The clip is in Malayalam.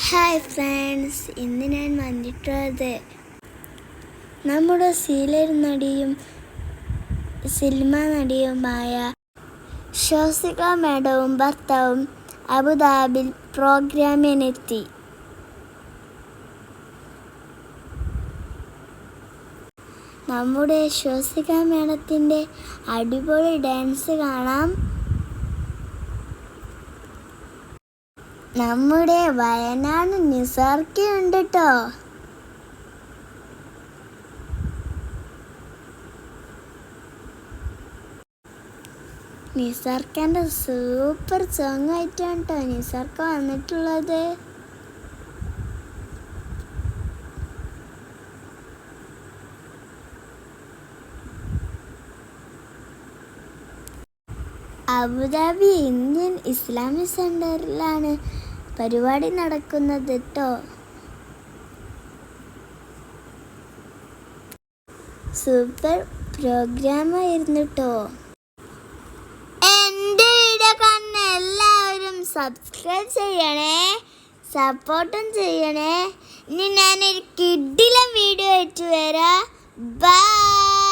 ഹായ് ഫ്രണ്ട്സ്, ഇന്ന് ഞാൻ വന്നിട്ടുള്ളത് നമ്മുടെ സീരിയൽ നടിയും സിനിമാ നടിയുമായ ഷോസിക മാഡവും ഭർത്താവും അബുദാബിയിൽ പ്രോഗ്രാമിനെത്തി. നമ്മുടെ ഷോസിക മാഡത്തിൻ്റെ അടിപൊളി ഡാൻസ് കാണാം. നമ്മുടെ വയനാട് നിസാർക്കയുണ്ട് കേട്ടോ. നിസാർക്കൻ്റെ സൂപ്പർ സോങ് ആയിട്ടാണ് കേട്ടോ നിസാർക്ക വന്നിട്ടുള്ളത്. അബുദാബി ഇന്ത്യൻ ഇസ്ലാമിക് സെൻ്ററിലാണ് പരിപാടി നടക്കുന്നത് കേട്ടോ. സൂപ്പർ പ്രോഗ്രാമായിരുന്നു കേട്ടോ. എൻ്റെ വീഡിയോ കാണുന്ന എല്ലാവരും സബ്സ്ക്രൈബ് ചെയ്യണേ, സപ്പോർട്ടും ചെയ്യണേ. ഇനി ഞാനൊരു കിടിലൻ വീഡിയോ ആയിട്ട് വരാം. ബൈ.